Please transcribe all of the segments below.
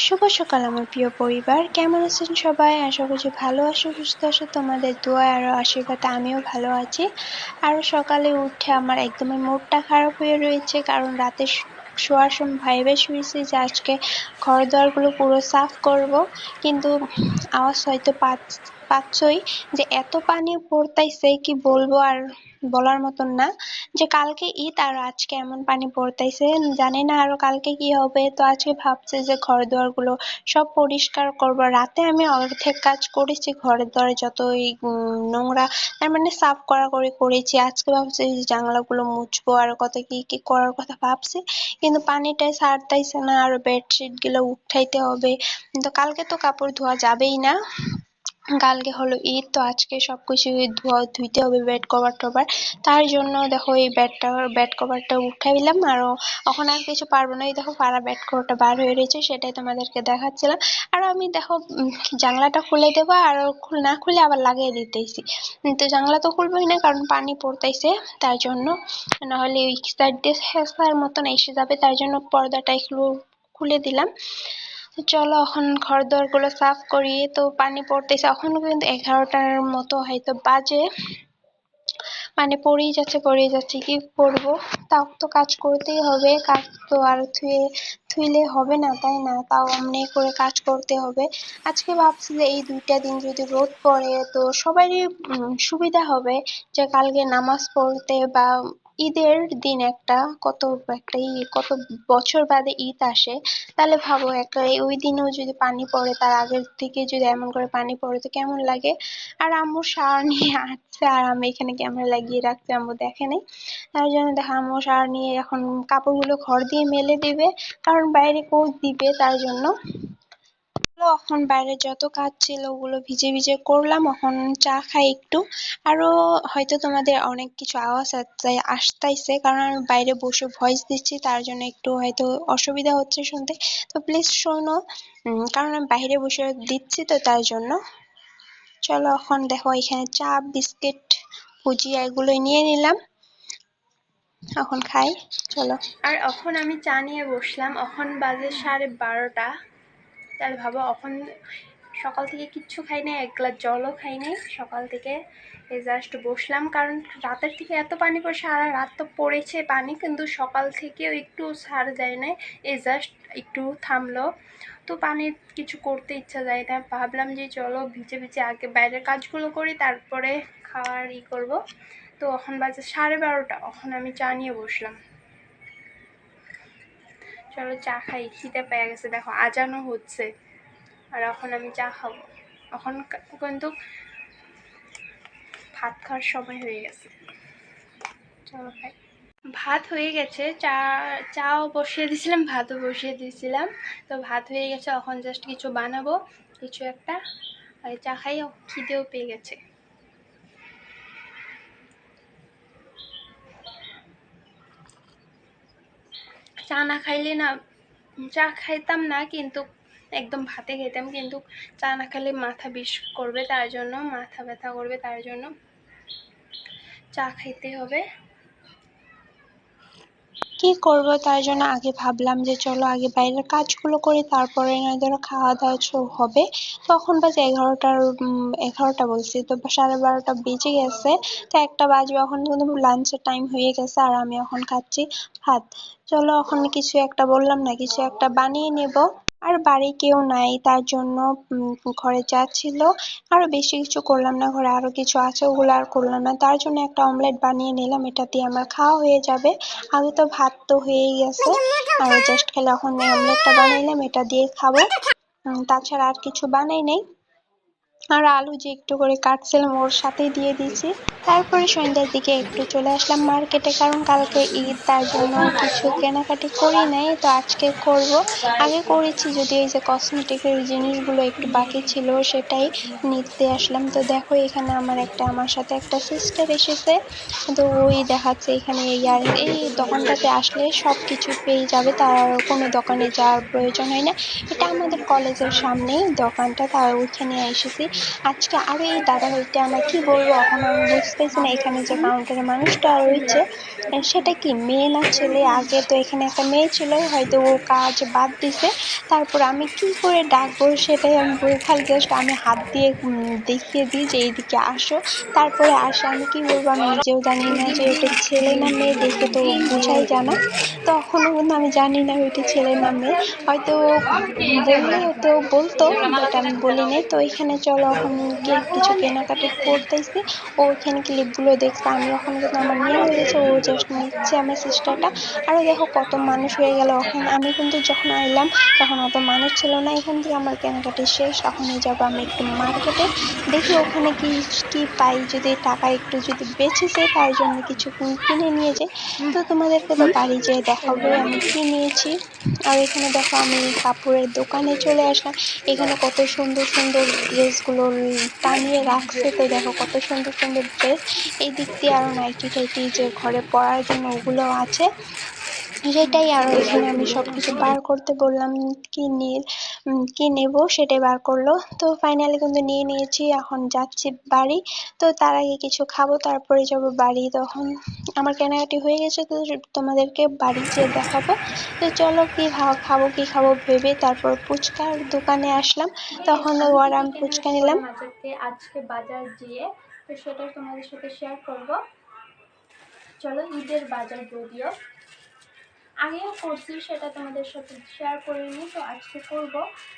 শুভ সকাল আমার প্রিয় পরিবার, কেমন আছেন সবাই? আশা করছি ভালো আছো, সুস্থ আছো। তোমাদের দোয়া আর আশীর্বাদে আমিও ভালো আছি। আর সকালে উঠে আমার একদমই মুডটা খারাপ হয়ে রয়েছে, কারণ রাতে শোয়ার সময় ভেবে শুয়েছি যে আজকে ঘর দুয়ারগুলো পুরো সাফ করব, কিন্তু আওয়াজ হয়তো পাচ্ছই যে এত পানি পড়তাইছে, কি বলবো আর বলার মতন না। যে কালকে ঈদ আর আজকে এমন পানি পড়তাইছে, জানি না আরো কালকে কি হবে। তো আজকে ভাবছি যে ঘর দুয়ার গুলো সব পরিষ্কার করবো। রাতে আমি অর্ধেক কাজ করেছি, ঘর দুয়ারে যতই নোংরা তার মানে সাফ করাকরি করেছি। আজকে ভাবছি যে জানলাগুলো মুছবো আর কত কি কি করার কথা ভাবছি, কিন্তু পানিটাই ছাড়তাইছে না। আর বেডশিট গুলো উঠাইতে হবে, কিন্তু কালকে তো কাপড় ধোয়া যাবেই না। কালকে হলো ঈদ, তো আজকে সবকিছু ধুইতে হবে, বেড কভার টভার। তার জন্য দেখো এই বেড কভারটা উঠাইলাম, আর এখন আর কিছু পারবো না। এই দেখো পাড়া বেড কভারটা বার হয়ে রয়েছে, সেটাই তোমাদেরকে দেখাচ্ছিলাম। আর আমি দেখো জানলাটা খুলে দেবো, আর না খুলে আবার লাগিয়ে দিতেছি। তো জানলা তো খুলবোই না, কারণ পানি পড়তেছে তার জন্য, নাহলে ওই সাইড দিয়ে হেসার মতন এসে যাবে। তার জন্য পর্দাটা একটু খুলে দিলাম। চলো এখন ঘর দোর গুলো সাফ করি। তো পানি পড়তেছে, এখনো কিন্তু 11টার মতো হয়তো বাজে, মানে পড়েই যাচ্ছে, কি করবো? তাও তো কাজ করতেই হবে, কাজ তো আর থুইলে হবে না, তাই না? তাও এমনি করে কাজ করতে হবে। আজকে ভাবছি যে এই 2টা দিন যদি রোদ পড়ে তো সবারই সুবিধা হবে, যে কালকে নামাজ পড়তে বা ঈদের দিন কত বছর বাদে ঈদ আসে। তাহলে ভাবো একটা ওই দিনেও যদি পানি পড়ে, তার আগের থেকে যদি এমন করে পানি পড়ে তো কেমন লাগে। আর আম্মু শাওয়ার নিয়ে আসছে, আর আমি এখানে ক্যামেরা লাগিয়ে রাখছি, আম্মু দেখে নেই। তার জন্য দেখো আম্মু শাওয়ার নিয়ে এখন কাপড়গুলো ঘর দিয়ে মেলে দিবে, কারণ বাইরে কোচ দিবে। তার জন্য এখন বাইরে যত কাজ ছিল ওগুলো ভিজে ভিজে করলাম। এখন চা খাই একটু। আরো হয়তো তোমাদের অনেক কিছু আওয়াজ আসতেছে, কারণ আমি বাইরে বসে ভয়েস দিচ্ছি, তার জন্য একটু হয়তো অসুবিধা হচ্ছে শুনতে। তো প্লিজ শোনো, কারণ আমি বাইরে বসে দিচ্ছি, তো তার জন্য। চলো এখন দেখো এখানে চা, বিস্কিট, ভুজিয়া এগুলোই নিয়ে নিলাম, এখন খাই। চলো। আর এখন আমি চা নিয়ে বসলাম, এখন বাজে 12:30। তাহলে ভাবো, এখন সকাল থেকে কিচ্ছু খাই নাই, এক গ্লাস জলও খাই নাই সকাল থেকে। এই জাস্ট বসলাম, কারণ রাতের থেকে এত পানি পড়ে, সারা রাত তো পড়েছে পানি, কিন্তু সকাল থেকেও একটু ছাড় যায় নাই, এই জাস্ট একটু থামলো। তো পানির কিছু করতে ইচ্ছা যায় না, ভাবলাম যে চলো ভিজে ভিজে আগে বাইরের কাজগুলো করি, তারপরে খাওয়ার করব। তো এখন বাজে 12:30, এখন আমি চা নিয়ে বসলাম। চলো চা খাই, খিদে পেয়ে গেছে, দেখো আজানও হচ্ছে, আর এখন আমি চা খাবো। এখন কিন্তু ভাত খাওয়ার সময় হয়ে গেছে, চলো খাই। ভাত হয়ে গেছে, চাও বসিয়ে দিয়েছিলাম, ভাতও বসিয়ে দিয়েছিলাম। তো ভাত হয়ে গেছে, এখন জাস্ট কিছু বানাবো, কিছু একটা। আর চা খাই, খিদেও পেয়ে গেছে। চা না খাইলে না, চা খাইতাম না, কিন্তু একদম ভাতে খেতাম, কিন্তু চা না খেলে মাথা বিষ করবে, তার জন্য মাথা ব্যথা করবে, তার জন্য চা খাইতে হবে। কি করব, তার জন্য আগে ভাবলাম যে চলো আগে বাইরের কাজগুলো করি, তারপরে না ধরো খাওয়া দাওয়া হবে। তখন বাজে 11টা বলছি, তো 12:30 বেজে গেছে। তো 1টা বাজবে, এখন কিন্তু লাঞ্চের টাইম হয়ে গেছে, আর আমি এখন খাচ্ছি ভাত। চলো এখন কিছু একটা, বললাম না, কিছু একটা বানিয়ে নেব। আর বাড়ি কেউ নাই, তার জন্য ঘরে যা ছিল, আরো বেশি কিছু করলাম না, ঘরে আরো কিছু আছে ওগুলো আর করলাম না। তার জন্য একটা অমলেট বানিয়ে নিলাম, এটা দিয়ে আমার খাওয়া হয়ে যাবে। আগে তো ভাত তো হয়েই গেছে, আর জাস্ট খেলে এখন অমলেটটা বানাইলাম, এটা দিয়ে খাবো। তাছাড়া আর কিছু বানাই নাই। আর আলু যে একটু করে কাটছিলাম ওর সাথেই দিয়ে দিয়েছি। তারপরে সন্ধ্যার দিকে একটু চলে আসলাম মার্কেটে, কারণ কালকে ঈদ, তার জন্য কিছু কেনাকাটি করি নাই, তো আজকে করব। আগে করেছি যদি, এই যে কসমেটিকের জিনিসগুলো একটু বাকি ছিল, সেটাই নিতে আসলাম। তো দেখো এখানে আমার সাথে একটা সিস্টার এসেছে, তো ওই দেখাচ্ছে এখানে এই দোকানটাতে আসলে সবকিছু পেয়ে যাবে, তার আর কোনো দোকানে যাওয়ার প্রয়োজন হয় না। এটা আমাদের কলেজের সামনেই দোকানটা, তার ওইখানে এসেছি। আজকে আরো এই দাদাভাইটা আমার কি বলবো, এখন আমি বুঝতেছি না এখানে যে কাউন্টারে মানুষটা রয়েছে সেটা কি মেয়ে না ছেলে। আগে তো এখানে একটা মেয়ে ছিল, হয়তো ও কাজ বাদ দিছে। তারপর আমি কি করে ডাকবো সেটাই আমি খালি জাস্ট আমি হাত দিয়ে দেখিয়ে দিই যে এইদিকে আসো, তারপরে আসে। আমি কি বলবো আমি নিজেও জানি না যে ওটা ছেলে না মেয়ে, দেখে তো বোঝাই যায় না। তখনও কিন্তু আমি জানি না ওইটা ছেলে না মেয়ে, হয়তো বললে তো বলতো, বাট আমি বলি নাই। তো এখানে চলো এখন কিছু কেনাকাটি করতেছি। ও এখানে ক্লিপগুলো দেখছে, আমি এখন কিন্তু আমার নেওয়া হয়ে গেছে, ও জাস্ট নিচ্ছে আমার সিস্টারটা। আরো দেখো কত মানুষ হয়ে গেল। এখন আমি কিন্তু যখন আইলাম তখন অত মানুষ ছিল না। এখান থেকে আমার কেনাকাটি শেষ, এখনই যাবো আমি একটু মার্কেটে, দেখি ওখানে কি কি পাই, যদি টাকা একটু যদি বেঁচে যায় তার জন্য কিছু কিনে নিয়ে যাই। তো তোমাদেরকে তো বাড়ি যেয়ে দেখাবোই আমি কি নিয়েছি। আর এখানে দেখো আমি কাপড়ের দোকানে চলে আসলাম। এখানে কত সুন্দর সুন্দর ড্রেসগুলো টানিয়ে রাখছে। তো দেখো কত সুন্দর সুন্দর ড্রেস। এই দিক দিয়ে আরো নাইটি টাইটি যে ঘরে পরার জন্য ওগুলো আছে, সেটাই। আর এখানে আমি সবকিছু বার করতে বললাম, কি নেব সেটাই বার করলো। তো ফাইনালি কিন্তু নিয়ে নিয়েছি, এখন যাচ্ছি বাড়ি। তো তার আগে কিছু খাবো, তারপরে যাব বাড়ি। তখন আমার কেনাকাটি হয়ে গেছে, তো তোমাদেরকে বাড়ি যেয়ে দেখাবো। তো চলো কি খাবো ভেবে তারপর ফুচকার দোকানে আসলাম। তখন ওর আমি ফুচকা নিলাম। আজকে বাজার গিয়ে, তো সেটা তোমাদের সাথে শেয়ার করব। চলো, ঈদের বাজার যদিও আগেও করছি, সেটা তোমাদের সাথে শেয়ার করিনি, তো আজকে করব।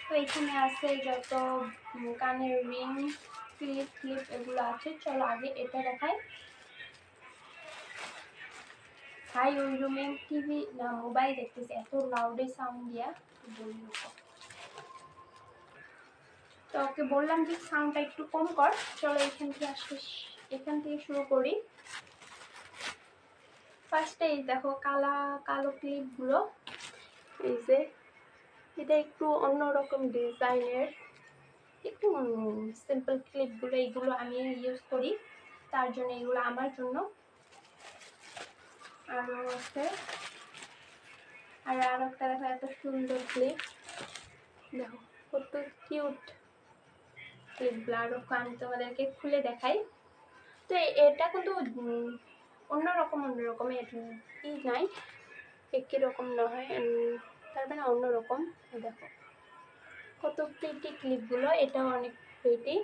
তো এখানে আছে যত কানের রিং, ক্লিপ এগুলো আছে। চলো আগে এটা দেখাই। ভাই ওই রুমে টিভি না মোবাইল দেখতেছে, এত লাউডে সাউন্ড দিয়া বলবো। তো ওকে বললাম যে সাউন্ডটা একটু কম কর। চলো এখান থেকে শুরু করি। ফার্স্টে এই দেখো কালো ক্লিপগুলো। এই যে এটা একটু অন্যরকম ডিজাইনের, একটু সিম্পল ক্লিপগুলো, এইগুলো আমি ইউজ করি, তার জন্য এগুলো আমার জন্য। আরও আছে, আর একটা দেখো এত সুন্দর ক্লিপ, দেখো কত কিউট ক্লিপগুলো। আরও আমি তোমাদেরকে খুলে দেখাই। তো এটা কিন্তু অন্যরকম কি নাই, একই রকম না হয়, তার মানে অন্যরকম। দেখো কত প্রিটি ক্লিপগুলো, এটাও অনেক প্রিটি।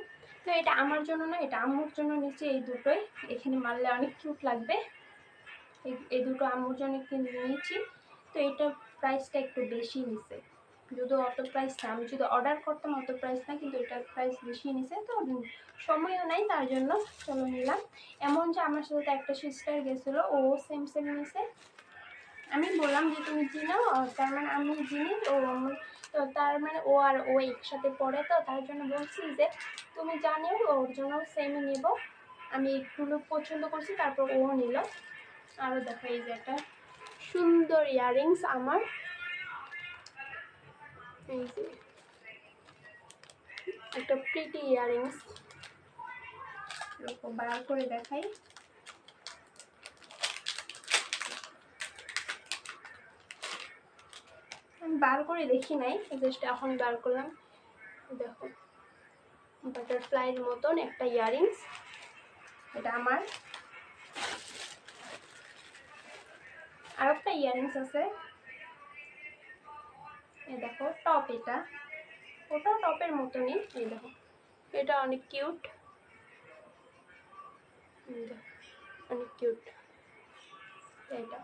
তো এটা আমার জন্য না, এটা আম্মুর জন্য নিচে। এই দুটোই এখানে মারলে অনেক কিউট লাগবে। এই দুটো আম্মুর জন্য কিনে নিয়েছি। তো এটার প্রাইসটা একটু বেশি নিছে, যদিও অত প্রাইস না, আমি যদি অর্ডার করতাম অত প্রাইস না, কিন্তু এটার প্রাইস বেশি নিছে। তো সময়ও নাই তার জন্য চলো নিলাম। এমন যে আমার সাথে একটা সিস্টার গেছিলো, ও সেম নিছে। আমি বললাম যে তুমি চিনো, তার মানে আমি চিনি। তো তার মানে ও একসাথে পড়ে, তো তার জন্য বলছি যে তুমি জানিও, ওর জন্য সেমই নেব। আমি একটু পছন্দ করছি, তারপর ও নিল। আরও দেখো এই যে একটা সুন্দর ইয়াররিংস আমার, এই যে একটা প্রিটি ইয়াররিংস, এরকম বার করে দেখাই। আমি বার করে দেখি নাই, জাস্ট এখন বার করলাম। দেখো বাটারফ্লাইয়ের মতন একটা ইয়াররিংস, এটা আমার। আর একটা ইয়াররিংস আছে, এই দেখো টপ, এটা ওটাও টপের মতনই। এই দেখো এটা অনেক কিউট, অনেক কিউট এটা।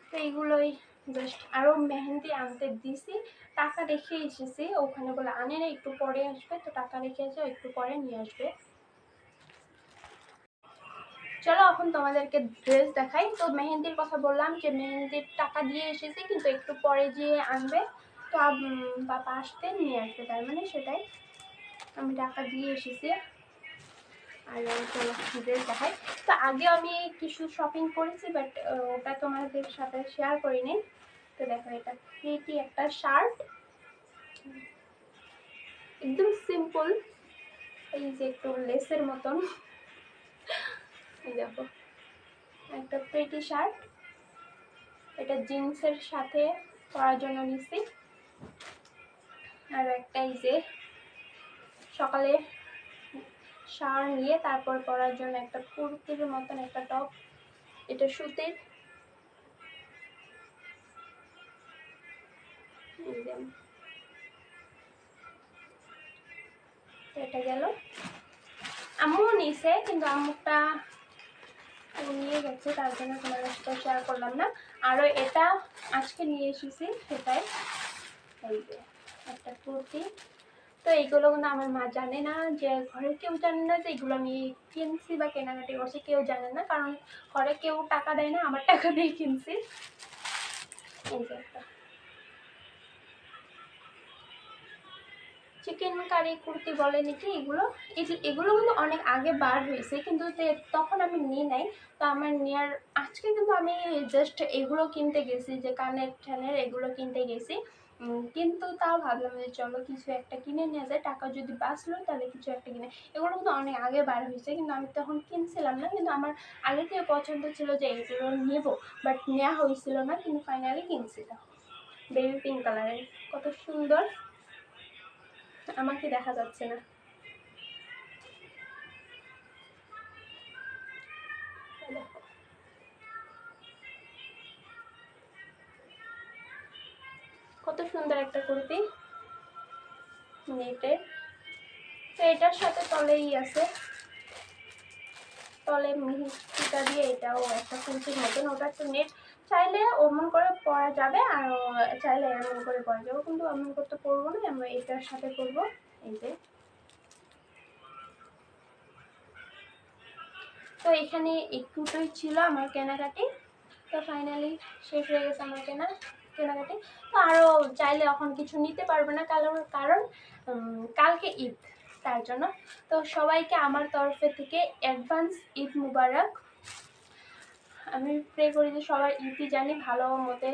তো এইগুলোই জাস্ট। আরও মেহেন্দি আনতে দিছি, টাকা রেখে এসেছি, ওখানে বলে আনে না, একটু পরে আসবে। তো টাকা রেখে এসে একটু পরে নিয়ে আসবে। চলো এখন তোমাদেরকে ড্রেস দেখাই। তো মেহেন্দির কথা বললাম যে মেহেন্দির টাকা দিয়ে এসেছি, কিন্তু একটু পরে যেয়ে আনবে। তো বাবা আসতে নিয়ে আসবে, তার মানে সেটাই, আমি টাকা দিয়ে এসেছি। আর চলো ড্রেস দেখাই। তো আগে আমি কিছু শপিং করেছি, বাট ওটা তোমাদের সাথে শেয়ার করিনি। তো দেখো এটা প্রিটি একটা শার্ট, একদম সিম্পল, এই যে একটু লেসের মতন। দেখো একটা প্রিটি শার্ট, এটা জিন্সের সাথে পরার জন্য নিচ্ছি। আর একটা এই যে সকালে শাওয়ার নিয়ে তারপর পরার জন্য একটা কুর্তির মতন একটা টপ, এটা সুতির। এটা গেল, আম্মু নিছে কিন্তু আম্মুটা নিয়ে গেছে, তার জন্য তোমাদের সাথে শেয়ার করলাম না। আরও এটা আজকে নিয়ে এসেছি, সেটাই এই যে একটা কুর্তি। তো এইগুলো কিন্তু আমার মা জানে না, যে ঘরে কেউ জানে না যে এগুলো আমি কিনছি বা কেনাকাটি করছি, কেউ জানে না, কারণ ঘরে কেউ টাকা দেয় না, আমার টাকা দিয়ে কিনছি। এই যে একটা চিকেন কারি কুর্তি বলে নাকি এগুলো, এগুলো কিন্তু অনেক আগে বার হয়েছে, কিন্তু তখন আমি নিই নাই। তো আমার নেওয়ার আজকে কিন্তু আমি জাস্ট এগুলো কিনতে গেছি, যে কানের ঠানের এগুলো কিনতে গেছি। কিন্তু তাও ভাবলাম যে চলো কিছু একটা কিনে নিয়ে যায়, টাকা যদি বাঁচলো তাহলে কিছু একটা কিনে। এগুলো কিন্তু অনেক আগে বার হয়েছে, কিন্তু আমি তখন কিনছিলাম না, কিন্তু আমার আগে থেকে পছন্দ ছিল যে এগুলো নেব, বাট নেওয়া হয়েছিল না, কিন্তু ফাইনালি কিনছিলাম। বেবি পিঙ্ক কালারের, কত সুন্দর, আমাকে দেখা যাচ্ছে না। কত সুন্দর একটা কুর্তি নেটের। তো এটার সাথে তলেই আছে, তলে মিহিটা দিয়ে এটাও একটা কুর্তির মতন, ওটা একটা নেট, চাইলে ওমন করে পরা যাবে আর চাইলে এমন করে পরা যাবে, কিন্তু এমন করতে পরবো না, আমরা এটার সাথে করবো। এই যে, তো এখানে একটুটাই ছিল আমার কেনাকাটি, তো ফাইনালি শেষ হয়ে গেছে আমার কেনাকাটি। তো আরও চাইলে এখন কিছু নিতে পারবে না, কারণ কালকে ঈদ, তার জন্য। তো সবাইকে আমার তরফে থেকে অ্যাডভান্স ঈদ মুবারক। আমি প্রে করি যে সবার ঈদই জানি ভালো মতে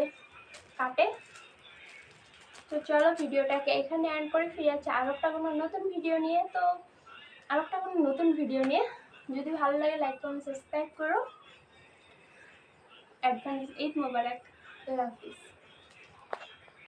কাটে। তো চলো ভিডিওটাকে এখানে এন্ড করে ফিরে যাচ্ছে আরেকটা কোনো নতুন ভিডিও নিয়ে। যদি ভালো লাগে লাইক কমেন্ট সাবস্ক্রাইব করো। অ্যাডভান্স ঈদ মুবারক। আল্লাহ হাফিজ।